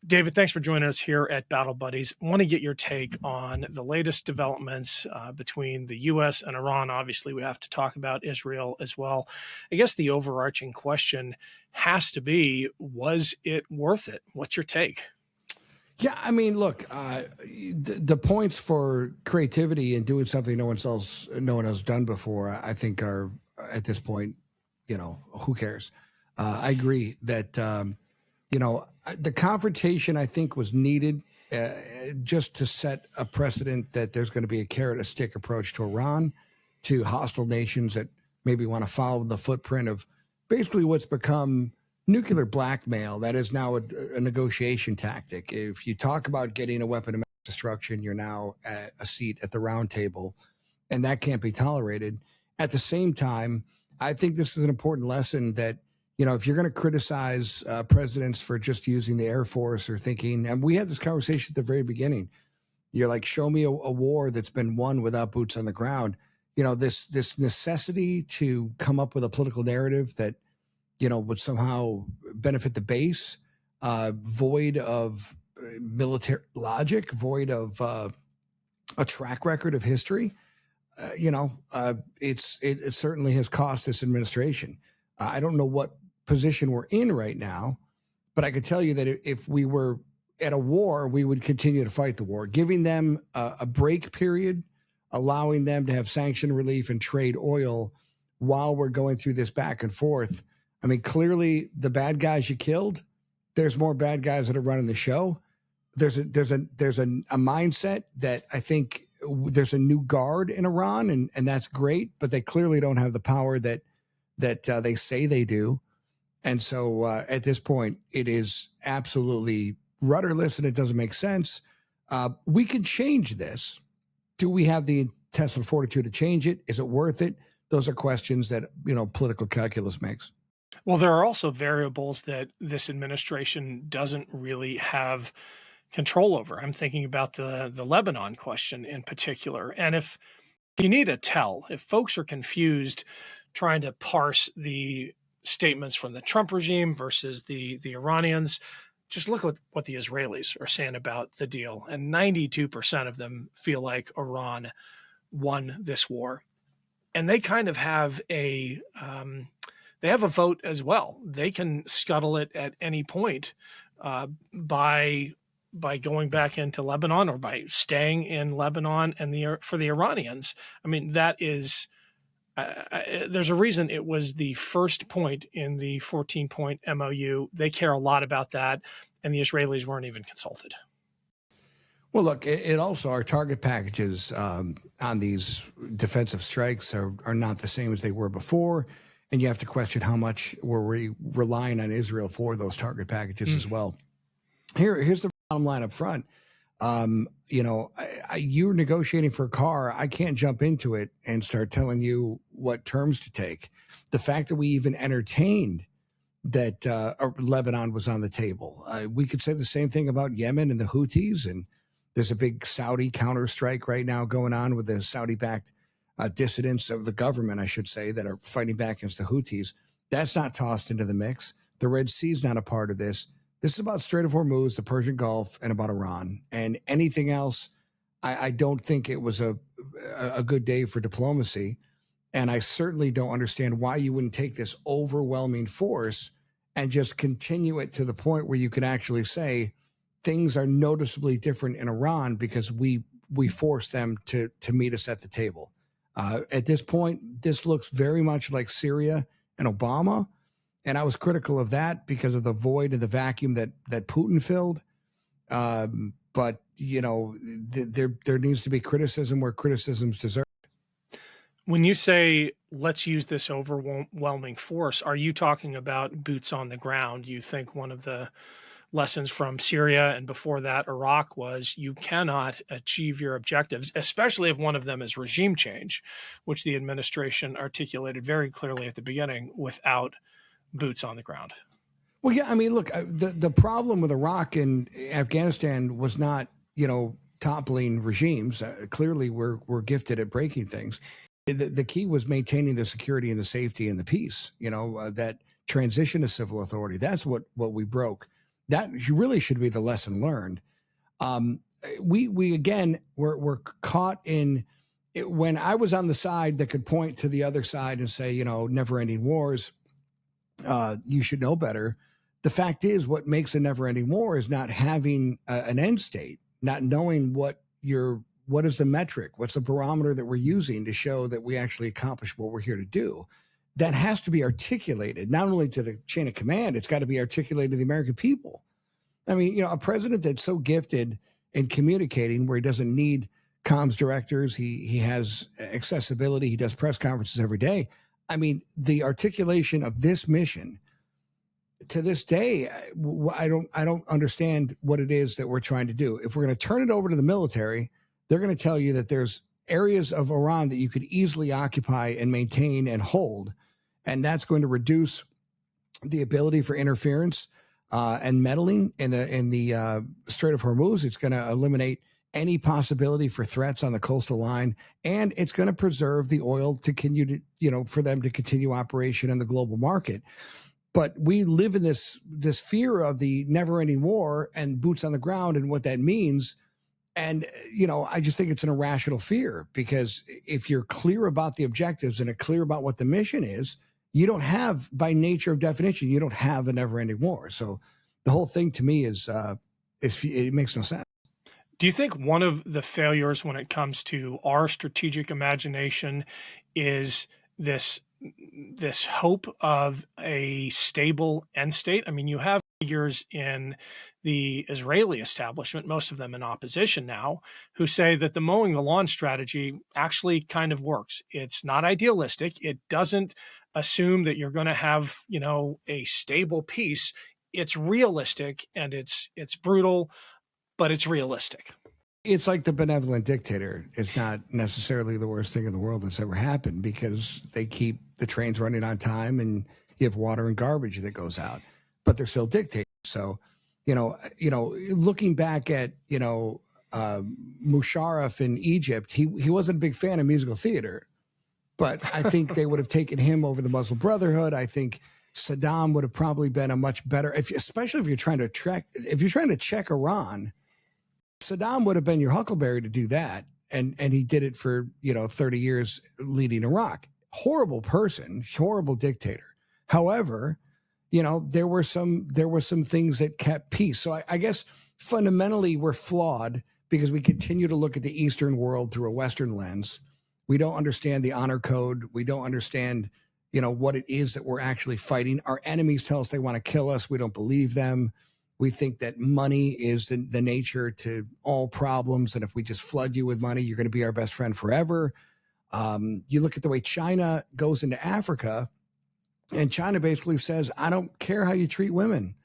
David, thanks for joining us here at Battle Buddies. I want to get your take on the latest developments between the U.S. and Iran. Obviously, we have to talk about Israel as well. I guess the overarching question has to be, was it worth it? What's your take? Yeah, I mean, look, the points for creativity and doing something no one else done before, I think are at this point, who cares? I agree that the confrontation I think was needed just to set a precedent that there's going to be a carrot and stick approach to Iran, to hostile nations that maybe want to follow the footprint of basically what's become nuclear blackmail. That is now a negotiation tactic. If you talk about getting a weapon of mass destruction, you're now at a seat at the round table, and that can't be tolerated. At the same time, I think this is an important lesson that, if you're going to criticize presidents for just using the Air Force or thinking, and we had this conversation at the very beginning, you're like, show me a war that's been won without boots on the ground. This necessity to come up with a political narrative that would somehow benefit the base, void of military logic, void of a track record of history. It certainly has cost this administration. I don't know what position we're in right now, but I could tell you that if we were at a war, we would continue to fight the war, giving them a break period, allowing them to have sanction relief and trade oil while we're going through this back and forth. I mean, clearly the bad guys you killed, there's more bad guys that are running the show. There's a mindset that I think there's a new guard in Iran, and that's great, but they clearly don't have the power that they say they do. And so at this point, it is absolutely rudderless and it doesn't make sense. We can change this. Do we have the intestinal fortitude to change it? Is it worth it? Those are questions that, political calculus makes. Well, there are also variables that this administration doesn't really have control over. I'm thinking about the Lebanon question in particular. And if you need a tell, if folks are confused trying to parse the statements from the Trump regime versus the Iranians, just look at what the Israelis are saying about the deal. And 92% of them feel like Iran won this war. And they kind of have they have a vote as well. They can scuttle it at any point by going back into Lebanon or by staying in Lebanon. And for the Iranians, I mean, that is there's a reason it was the first point in the 14-point MOU. They care a lot about that, and the Israelis weren't even consulted. Well, look, it also, our target packages on these defensive strikes are not the same as they were before. And you have to question how much were we relying on Israel for those target packages as well. Here's the bottom line up front. You're negotiating for a car. I can't jump into it and start telling you what terms to take. The fact that we even entertained that Lebanon was on the table. We could say the same thing about Yemen and the Houthis. And there's a big Saudi counterstrike right now going on with the Saudi-backed dissidents of the government, I should say, that are fighting back against the Houthis. That's not tossed into the mix. The Red Sea is not a part of this. This is about Strait of Hormuz, the Persian Gulf, and about Iran. And anything else, I don't think it was a good day for diplomacy. And I certainly don't understand why you wouldn't take this overwhelming force and just continue it to the point where you can actually say things are noticeably different in Iran because we force them to meet us at the table. At this point, this looks very much like Syria and Obama. And I was critical of that because of the void and the vacuum that Putin filled. But, there needs to be criticism where criticism's deserved. When you say, let's use this overwhelming force, are you talking about boots on the ground? You think one of the lessons from Syria and before that Iraq was you cannot achieve your objectives, especially if one of them is regime change, which the administration articulated very clearly at the beginning, without boots on the ground. Well, yeah, I mean, look, the problem with Iraq and Afghanistan was not, toppling regimes. Clearly, we're gifted at breaking things. The key was maintaining the security and the safety and the peace, that transition to civil authority. That's what we broke. That really should be the lesson learned. Um, we again, we're caught in it. When I was on the side that could point to the other side and say, never ending wars, you should know better. The fact is, what makes a never ending war is not having an end state, not knowing what is the metric, what's the barometer that we're using to show that we actually accomplish what we're here to do. That has to be articulated, not only to the chain of command, it's got to be articulated to the American people. I mean, a president that's so gifted in communicating where he doesn't need comms directors, he has accessibility, he does press conferences every day. I mean, the articulation of this mission to this day, I don't understand what it is that we're trying to do. If we're going to turn it over to the military, they're going to tell you that there's areas of Iran that you could easily occupy and maintain and hold, and that's going to reduce the ability for interference and meddling in the Strait of Hormuz. It's going to eliminate any possibility for threats on the coastal line, and it's going to preserve the oil to continue to, for them to continue operation in the global market. But we live in this fear of the never-ending war and boots on the ground and what that means. And, I just think it's an irrational fear, because if you're clear about the objectives and clear about what the mission is, you don't have, by nature of definition, you don't have a never-ending war. So the whole thing to me is it makes no sense. Do you think one of the failures when it comes to our strategic imagination is this hope of a stable end state? I mean, you have figures in the Israeli establishment, most of them in opposition now, who say that the mowing the lawn strategy actually kind of works. It's not idealistic. It doesn't assume that you're going to have, a stable peace. It's realistic, and it's brutal, but it's realistic. It's like the benevolent dictator. It's not necessarily the worst thing in the world that's ever happened, because they keep the trains running on time and you have water and garbage that goes out, but they're still dictators. So, looking back at, Musharraf in Egypt, he wasn't a big fan of musical theater, but I think they would have taken him over the Muslim Brotherhood. I think Saddam would have probably been a much better, especially if you're trying to check Iran. Saddam would have been your huckleberry to do that. And he did it for, 30 years leading Iraq. Horrible person, horrible dictator. However, there were some things that kept peace. So I guess fundamentally we're flawed because we continue to look at the Eastern world through a Western lens. We don't understand the honor code. We don't understand, what it is that we're actually fighting. Our enemies tell us they want to kill us. We don't believe them. We think that money is the nature to all problems. And if we just flood you with money, you're going to be our best friend forever. You look at the way China goes into Africa, and China basically says, I don't care how you treat women.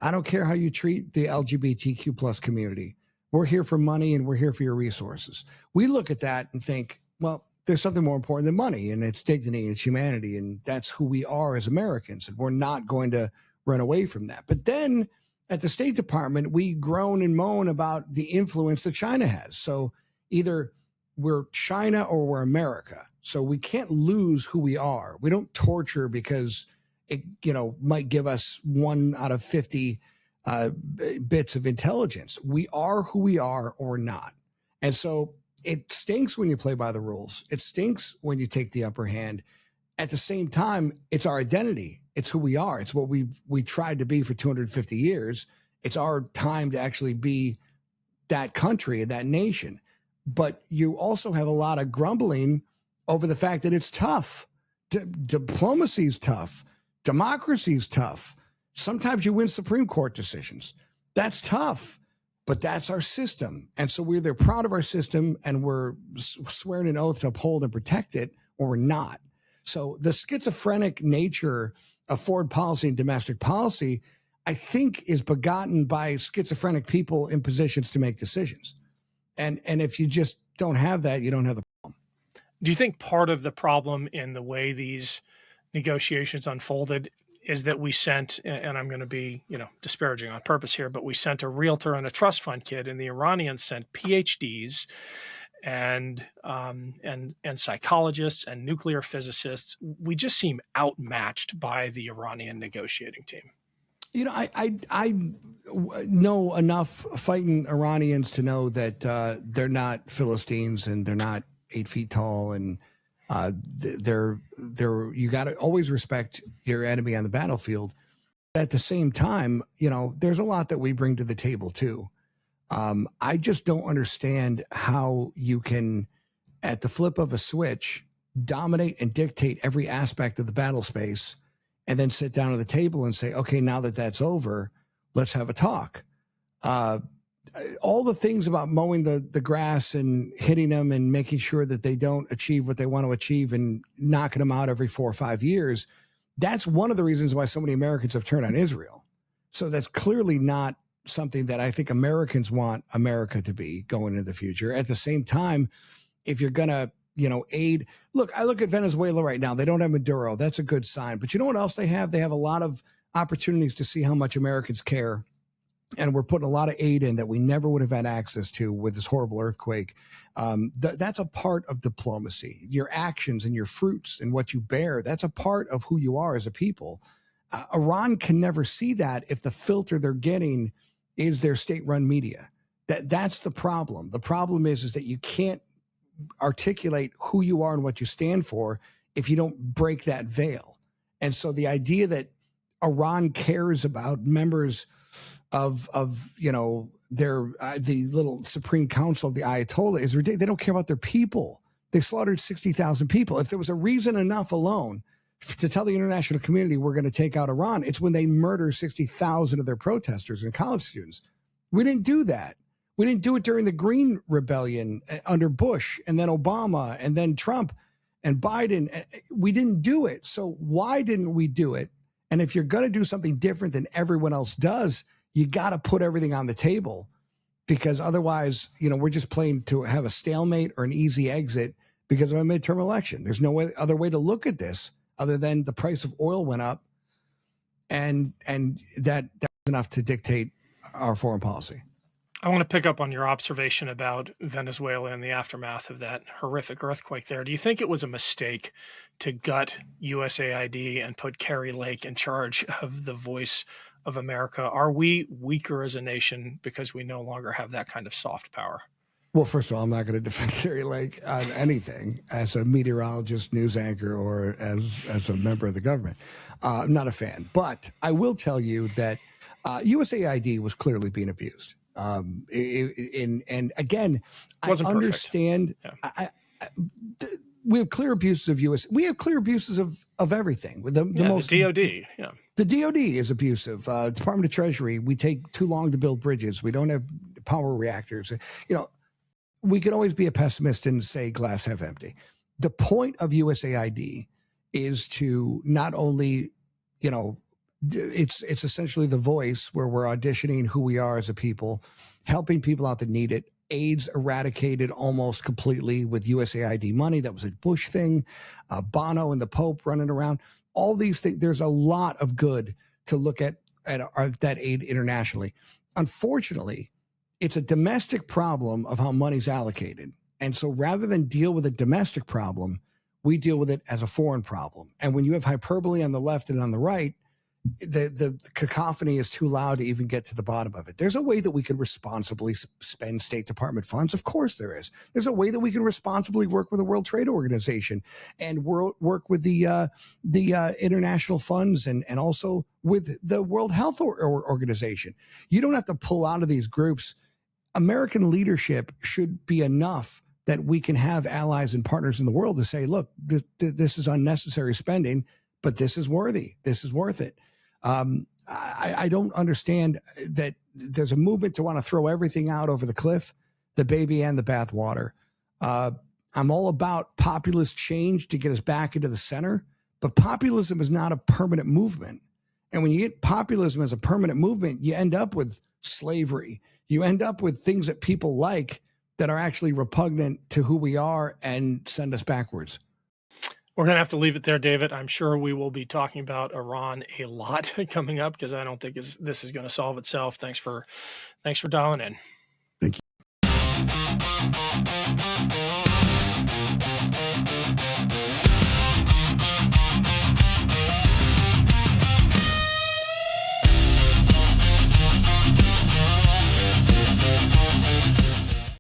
I don't care how you treat the LGBTQ plus community. We're here for money and we're here for your resources. We look at that and think, well, there's something more important than money, and it's dignity, it's humanity. And that's who we are as Americans. And we're not going to run away from that. But then at the State Department, we groan and moan about the influence that China has. So either we're China or we're America. So we can't lose who we are. We don't torture because it, might give us 1 out of 50 bits of intelligence. We are who we are or not. And so it stinks when you play by the rules. It stinks when you take the upper hand. At the same time, it's our identity. It's who we are. It's what we tried to be for 250 years. It's our time to actually be that country, that nation. But you also have a lot of grumbling over the fact that it's tough. Diplomacy is tough. Democracy is tough. Sometimes you win Supreme Court decisions. That's tough, but that's our system. And so we're either proud of our system and we're swearing an oath to uphold and protect it, or we're not. So the schizophrenic nature of foreign policy and domestic policy, I think, is begotten by schizophrenic people in positions to make decisions. And if you just don't have that, you don't have the problem. Do you think part of the problem in the way these negotiations unfolded is that we sent, and I'm going to be, disparaging on purpose here, but we sent a realtor and a trust fund kid, and the Iranians sent PhDs and psychologists and nuclear physicists? We just seem outmatched by the Iranian negotiating team. I know enough fighting Iranians to know that they're not Philistines and they're not 8 feet tall, and they're you got to always respect your enemy on the battlefield. But at the same time, there's a lot that we bring to the table too. I just don't understand how you can, at the flip of a switch, dominate and dictate every aspect of the battle space, and then sit down at the table and say, okay, now that that's over, let's have a talk. All the things about mowing the grass and hitting them and making sure that they don't achieve what they want to achieve and knocking them out every 4 or 5 years, that's one of the reasons why so many Americans have turned on Israel. So that's clearly not something that I think Americans want America to be going into the future. At the same time, if you're going to, aid, I look at Venezuela right now. They don't have Maduro. That's a good sign. But you know what else they have? They have a lot of opportunities to see how much Americans care. And we're putting a lot of aid in that we never would have had access to with this horrible earthquake. That's a part of diplomacy. Your actions and your fruits and what you bear, that's a part of who you are as a people. Iran can never see that if the filter they're getting is their state-run media. That's the problem. The problem is that you can't articulate who you are and what you stand for if you don't break that veil. And so the idea that Iran cares about members of their the little Supreme Council of the Ayatollah is ridiculous. They don't care about their people. They slaughtered 60,000 people. If there was a reason enough alone to tell the international community we're going to take out Iran, it's when they murder 60,000 of their protesters and college students. We didn't do that. We didn't do it during the Green Rebellion under Bush and then Obama and then Trump and Biden. We didn't do it. So why didn't we do it? And if you're going to do something different than everyone else does, you got to put everything on the table, because otherwise, we're just playing to have a stalemate or an easy exit because of a midterm election. There's no other way to look at this other than the price of oil went up, and that's enough to dictate our foreign policy. I want to pick up on your observation about Venezuela and the aftermath of that horrific earthquake there. Do you think it was a mistake to gut USAID and put Kerry Lake in charge of the Voice of America? Are we weaker as a nation because we no longer have that kind of soft power? Well, first of all, I'm not going to defend Kerry Lake on anything as a meteorologist, news anchor, or as a member of the government. I'm not a fan. But I will tell you that USAID was clearly being abused. And again, I understand. Yeah. We have clear abuses of we have clear abuses of everything. The DOD, yeah. The DOD is abusive. Department of Treasury, we take too long to build bridges. We don't have power reactors. We can always be a pessimist and say glass half empty. The point of USAID is to not only, it's essentially the voice where we're auditioning who we are as a people, helping people out that need it. AIDS eradicated almost completely with USAID money. That was a Bush thing. Bono and the Pope running around. All these things. There's a lot of good to look at that aid internationally. Unfortunately, it's a domestic problem of how money's allocated. And so rather than deal with a domestic problem, we deal with it as a foreign problem. And when you have hyperbole on the left and on the right, the cacophony is too loud to even get to the bottom of it. There's a way that we could responsibly spend State Department funds. Of course there is. There's a way that we can responsibly work with the World Trade Organization and work with the international funds and also with the World Health Organization. You don't have to pull out of these groups. American leadership should be enough that we can have allies and partners in the world to say, look, this is unnecessary spending, but this is worthy. This is worth it. I don't understand that there's a movement to want to throw everything out over the cliff, the baby and the bathwater. I'm all about populist change to get us back into the center, but populism is not a permanent movement. And when you get populism as a permanent movement, you end up with slavery. You end up with things that people like that are actually repugnant to who we are and send us backwards. We're going to have to leave it there, David. I'm sure we will be talking about Iran a lot coming up because I don't think this is going to solve itself. Thanks for dialing in.